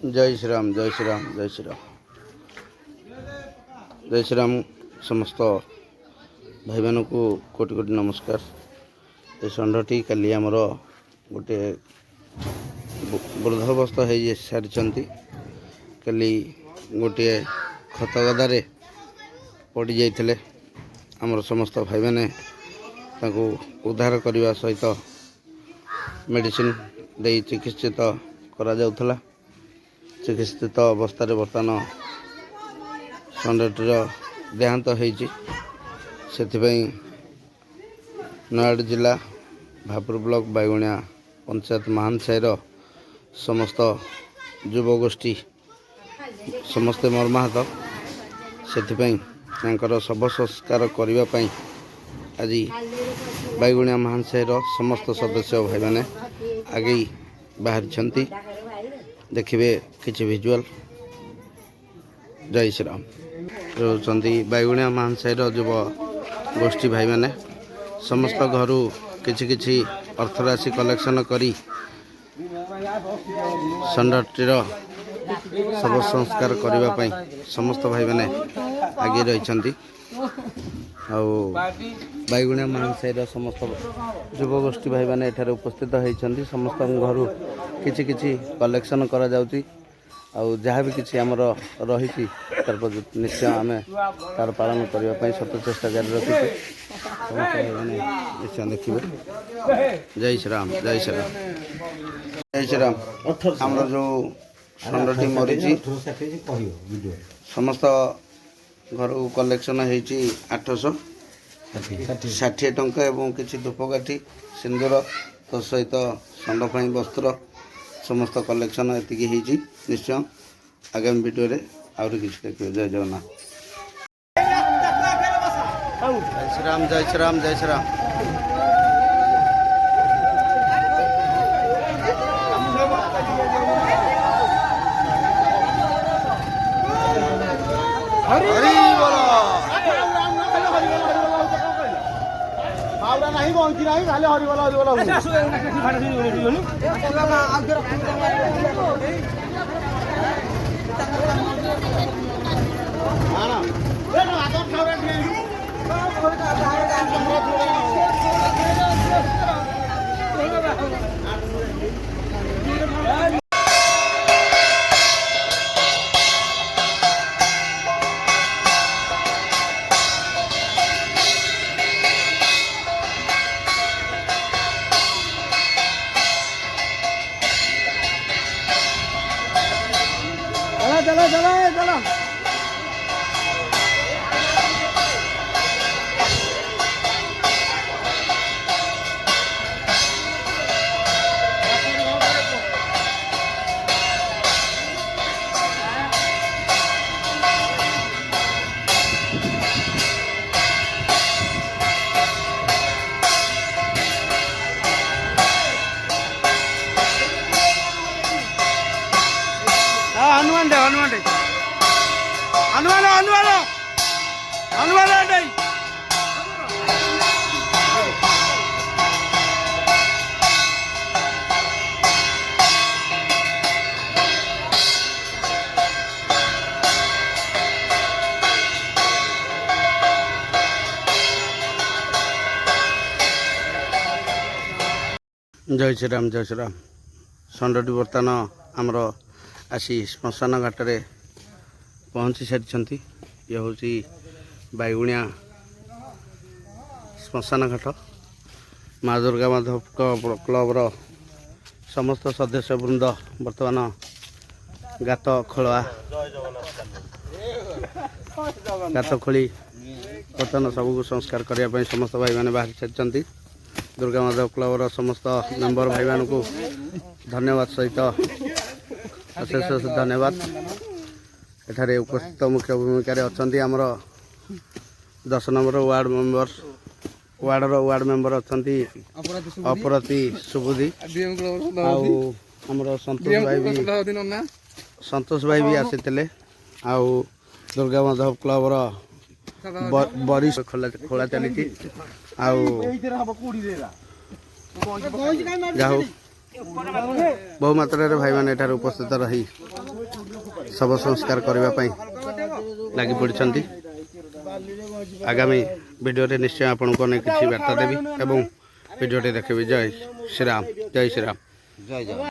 जय श्री राम जय श्री राम जय श्री राम जय श्री राम। समस्त भाई मान को कोटि कोटि नमस्कार। ये षंढटी काली आमर गोटे वृद्धावस्था हो सारी काली गोटे खत गदारे पड़ जाते आमर समस्त भाई मैंने उद्धार करने सहित मेडिसिन दे चिकित्सित करा जाउथला। चिकित्सित अवस्था बर्तमान षंढटीर देहांत होइछि। सेथिपई नयागढ़ जिला भापुर ब्लॉक बैगुणिया पंचायत महान साहिर समस्त युवगोष्ठी समस्ते मर्माहत। सेथिपई तांकर शव संस्कार करने आज बैगुणिया महान साहिर समस्त सदस्य भाई मैंने आगे बाहरी देखिए किसी विजुअल। जय श्री राम। रोचंती बैगुणिया महान साहिर युव गोष्ठी भाई मैंने समस्त घर किछि अर्थराशि कलेक्शन करी षंढटीर शव संस्कार करने समस्त भाई मैंने आगे रही। बैगुणिया महान साहिर समस्त युवगोष्ठी भाई मैंने एठारे उपस्थित होती। समस्त घर किछि कलेक्शन करा जाउची। आउ जहाँ भी किसी आमर रही निश्चय आम तार पालन करने सत चेष्टा जारी रखीचे। समस्त भाई मैंने निश्चय देखिए। जय श्री राम जय श्री राम जय श्री राम। आमर जो षंढटी मरी समस्त घर कलेक्शन होती 860 टंका एवं किसी धूपकाठी सिंदूर तो सहित षंढ वस्त्र समस्त कलेक्शन एतिकी होती। निश्चय आगामी वीडियो रे आउरी किसी देखिए। जय जगन्नाथ। जय श्री राम जय श्री राम जय श्री राम। हरि बोलो। आवड़ा नहीं पहुंची नहीं खाली हरि बोला हरि चला चला चला। हनुमान दे हनुमान दे हनुमान हनुमान हनुमान दे। जय श्री राम जय श्री राम। षंढटी बर्तमान आमर आसी श्मशान घाट रे पहुँची सारी। ये हूँ बैगुणिया श्मशान घाट माँ दुर्गा माधव क्लबर समस्त सदस्य वृंद बर्तमान गात खोला गात खोली बर्तमान सबको संस्कार करने समस्त भाई मैंने बाहरी सारी। दुर्गा माधव क्लबर समस्त मेंबर भाई मान को धन्यवाद सहित अशेष धन्यवाद। एठारे उपस्थित मुख्य भूमिका अच्छा आमर 10 number ward member ward member अच्छा अपरती सुबुद्धि आमर संतोष भाई भी आसी दुर्गा माधव क्लबर वरिष्ठ खोला चली बहु मात्रा भाई मैंने उपस्थित रही ଶବ ସଂସ୍କାର କରିବା ପାଇଁ ଲାଗି ପଡ଼ିଛନ୍ତି। ଆଗାମୀ ଭିଡ଼ିଓରେ ନିଶ୍ଚୟ ଆପଣଙ୍କୁ ଅନେକ କିଛି ବାର୍ତ୍ତା ଦେବି ଏବଂ ଭିଡ଼ିଓଟି ଦେଖିବି। ଜୟ ଶ୍ରୀରାମ, ଜୟ ଶ୍ରୀରାମ, ଜୟ ଜଗନ୍ନାଥ।